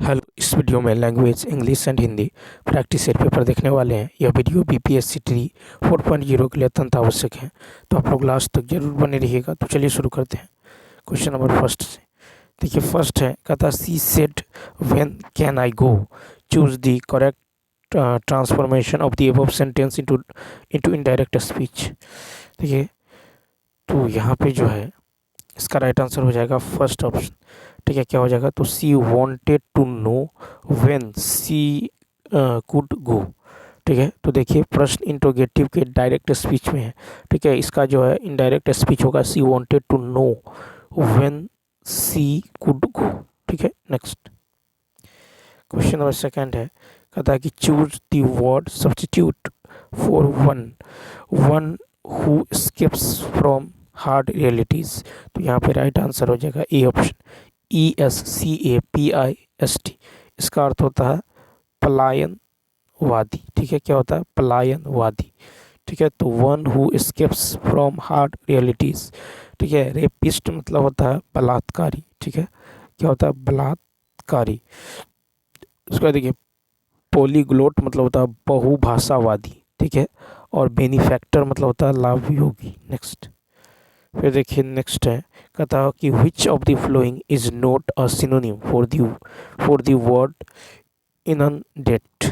Hello. इस video में language English and Hindi practice set paper देखने वाले हैं। यह वीडियो बीपीएससी ट्री 4.0 के लिए अत्यंत आवश्यक है, तो आप लोग लास्ट तक जरूर बने रहिएगा। तो चलिए शुरू करते हैं क्वेश्चन नंबर फर्स्ट से। देखिए फर्स्ट है, कहता she said when can I go, choose the correct transformation of the above sentence into into indirect speech. देखिए तो यहाँ पे जो है इसका राइट आंसर हो जाएगा फर्स्ट ऑप्शन। ठीक है, क्या हो जाएगा, तो she wanted to know when she could go. ठीक है, तो देखिए प्रश्न इंट्रोगेटिव के डायरेक्ट स्पीच में है। ठीक है, इसका जो है इनडायरेक्ट स्पीच होगा she wanted to know when she could go. ठीक है, नेक्स्ट क्वेश्चन नंबर सेकंड है, कहता है कि choose the word substitute for one one who skips from hard realities. तो यहाँ पे राइट आंसर हो जाएगा ए ऑप्शन, ESCAPIST। इसका अर्थ होता है पलायनवादी। ठीक है, क्या होता है, पलायनवादी। ठीक है, तो one who scapes from hard realities. ठीक है, रेपिस्ट मतलब होता है बलात्कारी। ठीक है, क्या होता है, बलात्कारी। उसका देखिए पोलीग्लोट मतलब होता है बहुभाषावादी। ठीक है, और बेनिफैक्टर मतलब होता है लाभ योगी। नेक्स्ट फिर देखिए नेक्स्ट है, कहता है कि which of the following is not a synonym for the word inundate.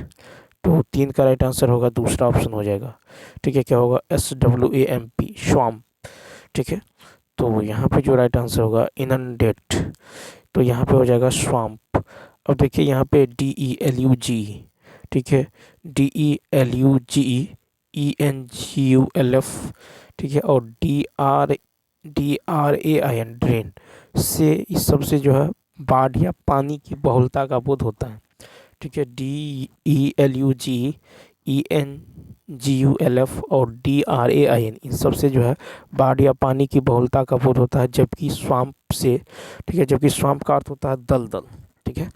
तो तीन का राइट आंसर होगा दूसरा ऑप्शन हो जाएगा। ठीक है, क्या होगा, SWAMP, स्वाम। ठीक है, तो यहाँ पे जो राइट आंसर होगा इनंडेट, तो यहाँ पे हो जाएगा स्वाम्प। अब देखिए यहाँ पे DELUG। ठीक है, DELUGEENGULF। ठीक है, और DRAIN ड्रेन से इस सबसे जो है बाढ़ या पानी की बहुलता का बोध होता है। ठीक है, DELUGENGULF और DRAIN इन सबसे जो है बाढ़ या पानी की बहुलता का बोध होता है, जबकि स्वाम्प से, ठीक है, जबकि स्वाम्प का अर्थ होता है दलदल। ठीक है,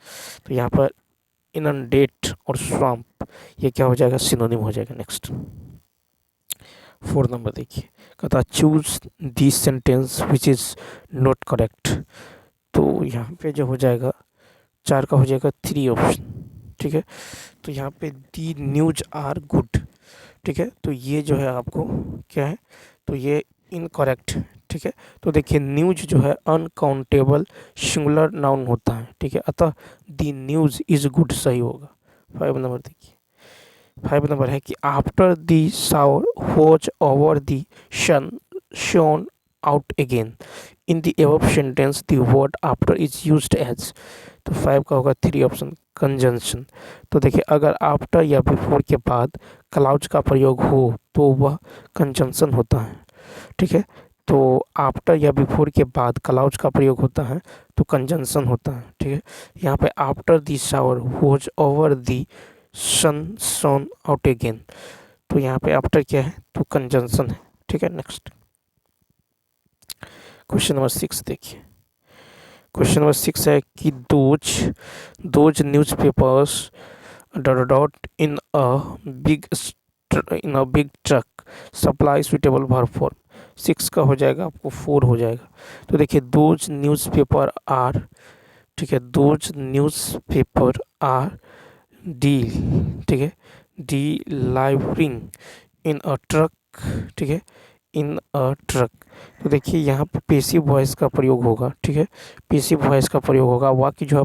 तो यहाँ पर इनंडेट और स्वाम्प ये क्या हो जाएगा, सिनोनिम हो जाएगा। नेक्स्ट 4 नंबर देखिए, कहता choose this sentence which is not correct. तो यहाँ पे जो हो जाएगा 4 का हो जाएगा 3 ऑप्शन। ठीक है, तो यहाँ पे दी न्यूज आर गुड। ठीक है, तो ये जो है आपको क्या है, तो ये इनकरेक्ट। ठीक है, तो देखिए न्यूज जो है अनकाउंटेबल सिंगुलर नाउन होता है। ठीक है, अतः दी न्यूज इज गुड सही होगा। 5 नंबर देखिए, 5 नंबर है कि after the shower watch over the sun shone out again in the above sentence the word after is used as. तो 5 का होगा 3 ऑप्शन, कंजंक्शन। तो देखिए अगर आफ्टर या बिफोर के बाद क्लाउज का प्रयोग हो तो वह कंजंक्शन होता है। ठीक है, तो आफ्टर या बिफोर के बाद क्लाउज का प्रयोग होता है तो कंजंक्शन होता है। ठीक है, यहाँ पे after the shower watch over the sun shone out again, तो यहाँ पे आफ्टर क्या है, तो कंजंक्शन है। ठीक है, नेक्स्ट क्वेश्चन नंबर 6 देखिए। क्वेश्चन नंबर 6 है कि those newspapers dot in a big truck supply suitable verb for. 6 का हो जाएगा आपको 4 हो जाएगा। तो देखिए दोज न्यूज़पेपर आर, ठीक है, दोज न्यूज़पेपर आर डील, ठीक है, डिलीवरिंग इन अ ट्रक। ठीक है, इन अ ट्रक। तो देखिए यहाँ पे पेसिव वॉइस का प्रयोग होगा। ठीक है, पेसिव वॉइस का प्रयोग होगा, वाक्य जो है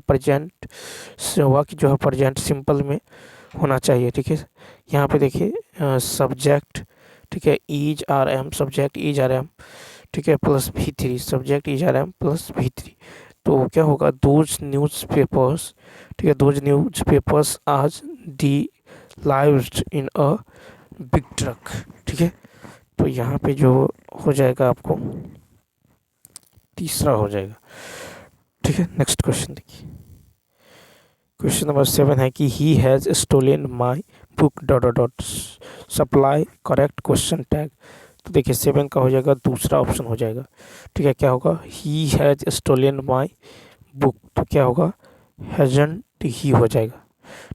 प्रेजेंट सिंपल में होना चाहिए। ठीक है, यहाँ पे देखिए सब्जेक्ट, ठीक है, is are am, subject is are am, ठीक है, plus V3, subject is are am plus V3। तो क्या होगा, दोज न्यूज़ पेपर्स, ठीक है, दोज न्यूज़ पेपर्स आज delivered in a big truck. ठीक है, तो यहाँ पे जो हो जाएगा आपको तीसरा हो जाएगा। ठीक है, नेक्स्ट क्वेश्चन देखिए। क्वेश्चन नंबर 7 है कि he has stolen my book dot dot dot supply correct question tag. तो देखिए 7 का हो जाएगा दूसरा ऑप्शन हो जाएगा। ठीक है, क्या होगा, he has stolen my book, तो क्या होगा, हैजंट ही हो जाएगा।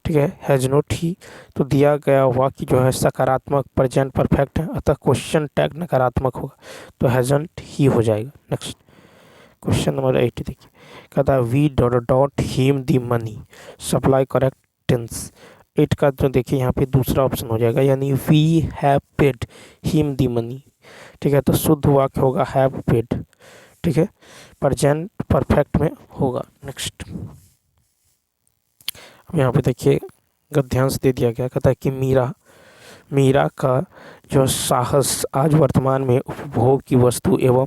ठीक है, हैज नॉट ही। तो दिया गया वाक्य जो है सकारात्मक प्रेजेंट परफेक्ट है, अतः क्वेश्चन टैग नकारात्मक होगा, तो हैजंट ही हो जाएगा। नेक्स्ट क्वेश्चन नंबर 8 देखिए, कहता है we dot dot him the money. Supply correct tense. 8 का जो देखिए यहाँ पे दूसरा ऑप्शन हो जाएगा, यानी we have paid him the money. ठीक है, तो शुद्ध वाक्य होगा हैव पेड। ठीक है, प्रेजेंट परफेक्ट में होगा। नेक्स्ट अब यहाँ पे देखिए गद्यांश दे दिया गया, कहता है कि मीरा का जो साहस आज वर्तमान में उपभोग की वस्तु एवं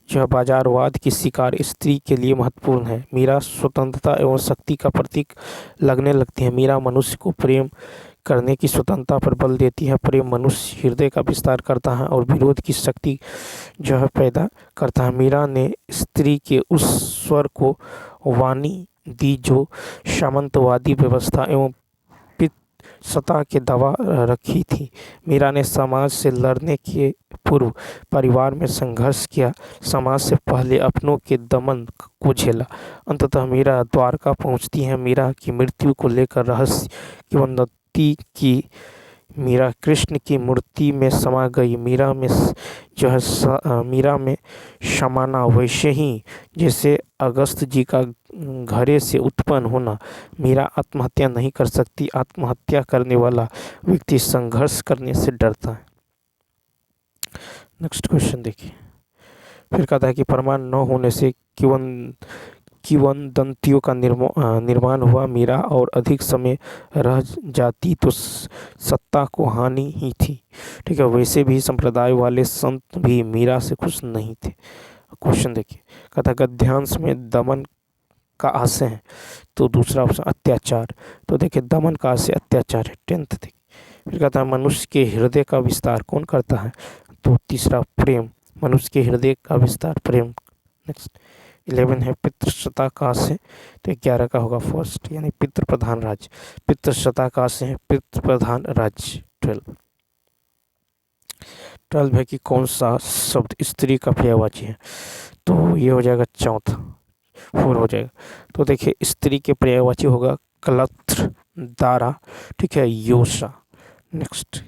जो बाजारवाद की शिकार स्त्री के लिए महत्वपूर्ण है। मीरा स्वतंत्रता एवं शक्ति का प्रतीक लगने लगती है। मीरा मनुष्य को प्रेम करने की स्वतंत्रता पर बल देती है। प्रेम मनुष्य हृदय का विस्तार करता है और विरोध की शक्ति जो है पैदा करता है। मीरा ने स्त्री के उस स्वर को वाणी दी जो सामंतवादी व्यवस्था एवं सत्ता के दबा रखी थी। मीरा ने समाज से लड़ने के पूर्व परिवार में संघर्ष किया, समाज से पहले अपनों के दमन को झेला। अंततः मीरा द्वारका पहुंचती है। मीरा की मृत्यु को लेकर रहस्य की उन्नति की। मीरा कृष्ण की मूर्ति में समा गई। मीरा में जो है मीरा में समाना वैसे ही जैसे अगस्त जी का घड़े से उत्पन्न होना। मीरा आत्महत्या नहीं कर सकती। आत्महत्या करने वाला व्यक्ति संघर्ष करने से डरता है। नेक्स्ट क्वेश्चन देखिए, फिर कहता है कि प्रमाण न होने से किंवदंतियों का निर्माण हुआ। मीरा और अधिक समय रह जाती तो सत्ता को हानि ही थी। ठीक है, वैसे भी संप्रदाय वाले संत भी मीरा से खुश नहीं थे। क्वेश्चन देखिए, कहता गद्यांश में दमन का आशय है, तो दूसरा ऑप्शन अत्याचार। तो देखिए दमन का आशय अत्याचार है। 10th देखिए, फिर कहता है मनुष्य के हृदय का विस्तार कौन करता है, तो तीसरा प्रेम। मनुष्य के हृदय का विस्तार प्रेम। नेक्स्ट 11 है पितृसत्ता का आशय, तो 11 का होगा फर्स्ट, यानी पितृ प्रधान राज्य। पितृसत्ता का आशय है पितृ प्रधान राज्य। 12 है कि कौन सा शब्द स्त्री का पर्यायवाची है, तो ये हो जाएगा चौथा, 4 हो जाएगा। तो देखिए स्त्री के पर्यायवाची होगा कलत्र, दारा, ठीक है, योषा। नेक्स्ट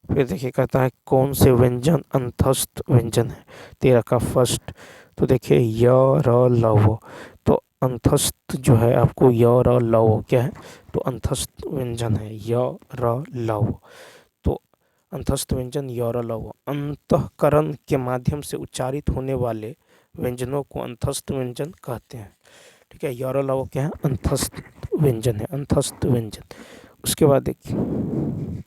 फिर देखिए कहता है कौन से व्यंजन अंतस्थ व्यंजन है, 13 का फर्स्ट। तो देखिए य र लव, तो अंतस्थ जो है आपको य र लव क्या है, तो अंतस्थ व्यंजन है य र लव। तो अंतस्थ व्यंजन य र लव। अंतःकरण के माध्यम से उच्चारित होने वाले व्यंजनों को अंतस्थ व्यंजन कहते हैं। ठीक है, य र लव क्या है, अंतस्थ व्यंजन है, अंतस्थ व्यंजन। उसके बाद देखिए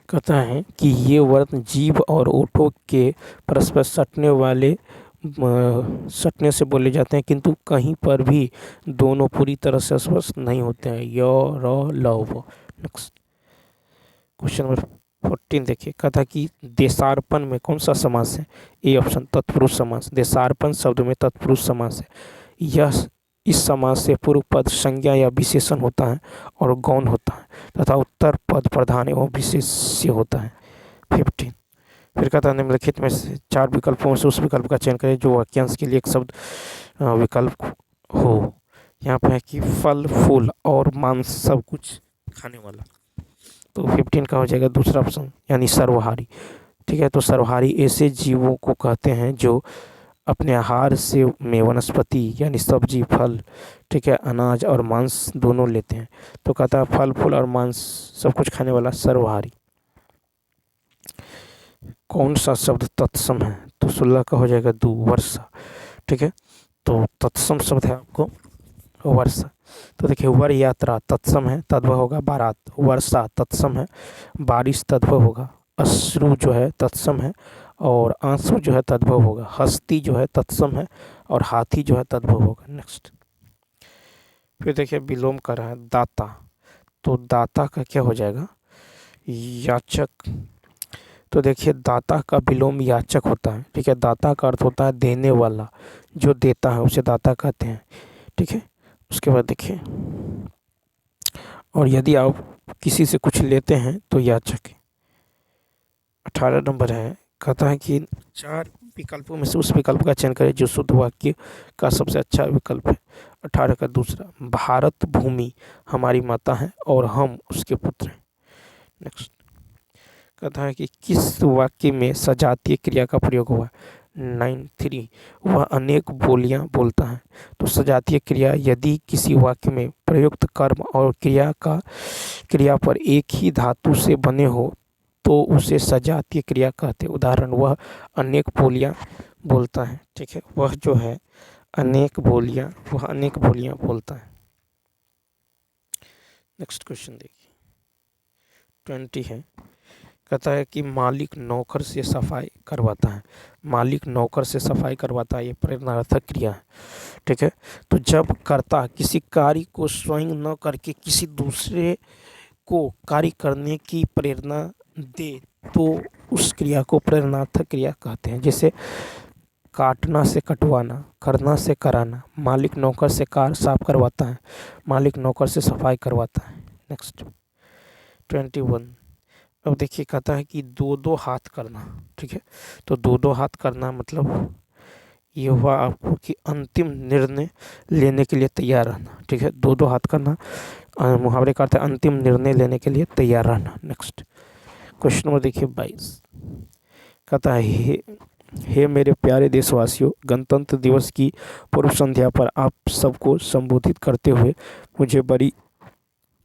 कहता है कि ये वर्ण जीभ और ओठों के परस्पर सटने से बोले जाते हैं, किंतु कहीं पर भी दोनों पूरी तरह से स्पष्ट नहीं होते हैं। य र लव। नेक्स्ट क्वेश्चन नंबर 14 देखिए, कहता कि देशार्पण में कौन सा समास है, ए ऑप्शन तत्पुरुष समास। देशार्पण शब्द में तत्पुरुष समास है। यह इस समास से पूर्व पद संज्ञा या विशेषण होता है और गौण होता है तथा उत्तर पद प्रधान एवं विशेष्य होता है। 15 फिर कहता है निम्नलिखित में से 4 विकल्पों से उस विकल्प का चयन करें जो वाक्यांश के लिए एक शब्द विकल्प हो। यहाँ पे है कि फल फूल और मांस सब कुछ खाने वाला, तो 15 का हो जाएगा दूसरा ऑप्शन, यानी सर्वहारी। ठीक है, तो सर्वहारी ऐसे जीवों को कहते हैं जो अपने आहार से में वनस्पति यानी सब्जी फल, ठीक है, अनाज और मांस दोनों लेते हैं। तो कहता है फल फूल और मांस सब कुछ खाने वाला सर्वहारी। कौन सा शब्द तत्सम है, तो 16 का हो जाएगा वर्षा। ठीक है, तो तत्सम शब्द है आपको वर्षा। तो देखिए वर यात्रा तत्सम है, तद्भव होगा बारात। वर्षा तत्सम है, बारिश तद्भव होगा। अश्रु जो है तत्सम है और आंसू जो है तद्भव होगा। हस्ती जो है तत्सम है और हाथी जो है तद्भव होगा। नेक्स्ट फिर देखिए विलोम कर रहा है दाता, तो दाता का क्या हो जाएगा, याचक। तो देखिए दाता का विलोम याचक होता है। ठीक है, दाता का अर्थ होता है देने वाला, जो देता है उसे दाता कहते हैं। ठीक है, उसके बाद देखिए और यदि आप किसी से कुछ लेते हैं तो याचक है। 18 नंबर है, कहता है कि 4 विकल्पों में से उस विकल्प का चयन करें जो शुद्ध वाक्य का सबसे अच्छा विकल्प है। 18 का दूसरा, भारत भूमि हमारी माता है और हम उसके पुत्र हैं। नेक्स्ट कहता है कि किस वाक्य में सजातीय क्रिया का प्रयोग हुआ है। 93 वह अनेक बोलियां बोलता है। तो सजातीय क्रिया यदि किसी वाक्य में प्रयुक्त कर्म और क्रिया पर एक ही धातु से बने हो तो उसे सजातीय क्रिया कहते हैं। उदाहरण, वह अनेक बोलियां बोलता है। ठीक है, वह जो है वह अनेक बोलियां बोलता है। नेक्स्ट क्वेश्चन देखिए 20 है, कहता है कि मालिक नौकर से सफाई करवाता है। मालिक नौकर से सफाई करवाता है, ये प्रेरणार्थक क्रिया है। ठीक है, तो जब कर्ता किसी कार्य को स्वयं न करके किसी दूसरे को कार्य करने की प्रेरणा दे तो उस क्रिया को प्रेरणार्थक क्रिया कहते हैं। जैसे काटना से कटवाना, करना से कराना। मालिक नौकर से कार साफ करवाता है, मालिक नौकर से सफाई करवाता है। नेक्स्ट 21, अब देखिए कहता है कि दो दो हाथ करना। ठीक है, तो दो दो हाथ करना मतलब ये हुआ आपको कि अंतिम निर्णय लेने के लिए तैयार रहना। ठीक है, दो दो हाथ करना मुहावरे का अर्थ है अंतिम निर्णय लेने के लिए तैयार रहना। नेक्स्ट क्वेश्चन नंबर देखिए 22, कहता है हे मेरे प्यारे देशवासियों, गणतंत्र दिवस की पूर्व संध्या पर आप सबको संबोधित करते हुए मुझे बड़ी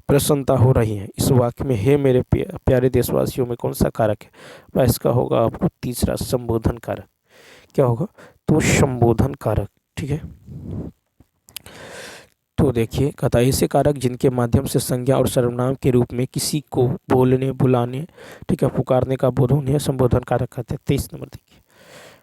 प्रसन्नता हो रही है। इस वाक्य में हे मेरे प्यारे देशवासियों में कौन सा कारक है? वह इसका होगा आपको तीसरा, संबोधन कारक। क्या होगा? तो संबोधन कारक। ठीक है, तो देखिए कहता है ऐसे कारक जिनके माध्यम से संज्ञा और सर्वनाम के रूप में किसी को बोलने, बुलाने, ठीक है, पुकारने का बोध होने संबोधन कारक कहते हैं। 23 नंबर देखिए,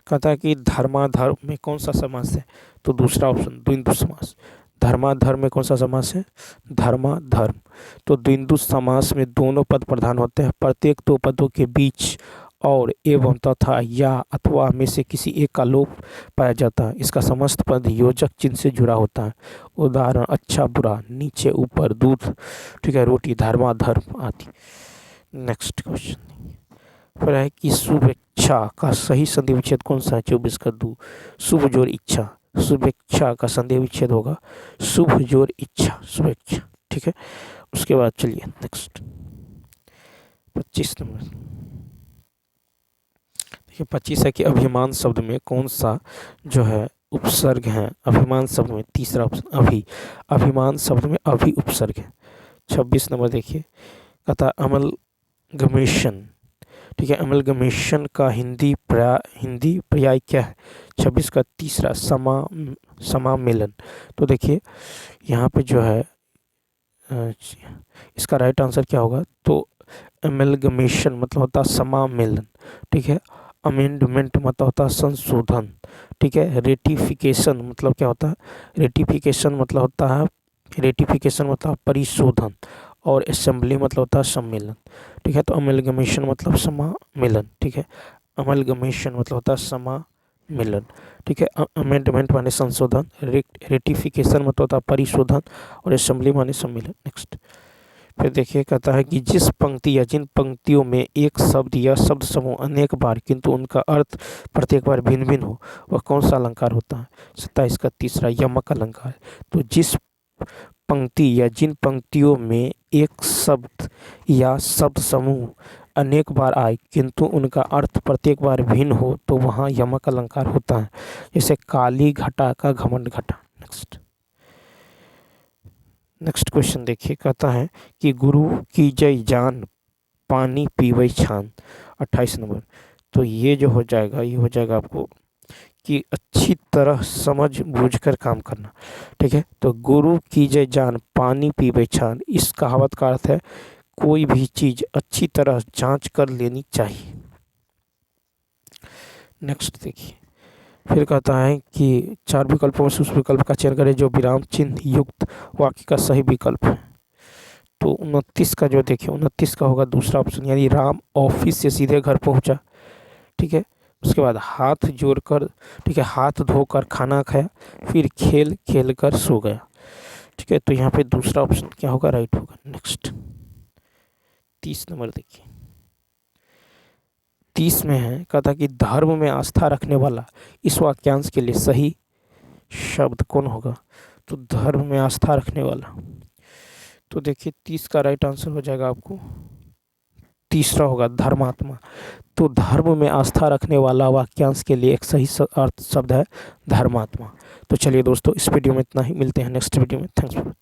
कहता है कि धर्माधर्म में कौन सा समास है? तो दूसरा ऑप्शन, द्वंद्व समास। धर्माधर्म में कौन सा समास है? धर्माधर्म। तो द्वंद्व समास में दोनों पद प्रधान होते हैं। प्रत्येक दो पदों के बीच और एवं तथा या अथवा में से किसी एक का लोप पाया जाता है। इसका समस्त पद योजक चिन्ह से जुड़ा होता है। उदाहरण, अच्छा बुरा, नीचे ऊपर, दूध, ठीक है, रोटी, धर्माधर्म आदि। नेक्स्ट क्वेश्चन फिर है कि शुभेच्छा का सही संधि विच्छेद कौन सा है? 24 का 2, शुभ जोड़ इच्छा। शुभेच्छा का संधि विच्छेद होगा शुभ जोड़ इच्छा, शुभेच्छा। ठीक है, उसके बाद चलिए नेक्स्ट 25 नंबर देखिए। 25 है कि अभिमान शब्द में कौन सा जो है उपसर्ग है? अभिमान शब्द में तीसरा ऑप्शन अभि। अभिमान शब्द में अभि उपसर्ग है। 26 नंबर देखिए, कहता अमलगमेशन। ठीक है, अमलगमेशन का हिंदी पर्याय क्या है? 26 का तीसरा, समामेलन। तो देखिए यहाँ पे जो है इसका राइट आंसर क्या होगा? तो अमलगमेशन मतलब होता है समामेलन। ठीक है, अमेंडमेंट मतलब होता है संशोधन। ठीक है, रेटिफिकेशन मतलब क्या होता है? रेटिफिकेशन मतलब परिशोधन। और असेंबली मतलब होता है सम्मेलन। ठीक है, तो अमलगमेशन मतलब समामेलन। ठीक है, अमलगमेशन मतलब होता है समामेलन। ठीक है, अमेंडमेंट माने संशोधन, रेटिफिकेशन मतलब होता है परिशोधन, और असेंबली माने सम्मेलन। नेक्स्ट फिर देखिए, कहता है कि जिस पंक्ति या जिन पंक्तियों में एक शब्द या शब्द समूह अनेक बार किंतु उनका अर्थ प्रत्येक बार भिन्न भिन्न हो वह कौन सा अलंकार होता है? 27 का तीसरा, यमक अलंकार। तो जिस पंक्ति या जिन पंक्तियों में एक शब्द या शब्द समूह अनेक बार आए किंतु उनका अर्थ प्रत्येक बार भिन्न हो तो वहाँ यमक अलंकार होता है। जैसे काली घटा का घमंड घटा। नेक्स्ट क्वेश्चन देखिए, कहता है कि गुरु की जय जान पानी पीवई छान। 28 नंबर। तो ये जो हो जाएगा आपको कि अच्छी तरह समझ बूझकर काम करना। ठीक है, तो गुरु की जय जान पानी पीवई छान, इस कहावत का अर्थ है कोई भी चीज अच्छी तरह जांच कर लेनी चाहिए। नेक्स्ट देखिए, फिर कहता है कि 4 विकल्पों में से उस विकल्प का चयन करें जो विराम चिन्ह युक्त वाक्य का सही विकल्प है। तो 29 का जो देखिए 29 का होगा दूसरा ऑप्शन, यानी राम ऑफिस से सीधे घर पहुंचा। ठीक है, उसके बाद हाथ जोड़कर, ठीक है, हाथ धोकर खाना खाया, फिर खेल खेल कर सो गया। ठीक है, तो यहाँ पे दूसरा ऑप्शन क्या होगा? राइट होगा। नेक्स्ट 30 नंबर देखिए, 30 में है, कहता कि धर्म में आस्था रखने वाला, इस वाक्यांश के लिए सही शब्द कौन होगा? तो धर्म में आस्था रखने वाला। तो देखिए 30 का राइट आंसर हो जाएगा आपको तीसरा होगा धर्मात्मा। तो धर्म में आस्था रखने वाला वाक्यांश के लिए एक सही अर्थ शब्द है धर्मात्मा। तो चलिए दोस्तों, इस वीडियो में इतना ही, मिलते हैं नेक्स्ट वीडियो में। Thanks for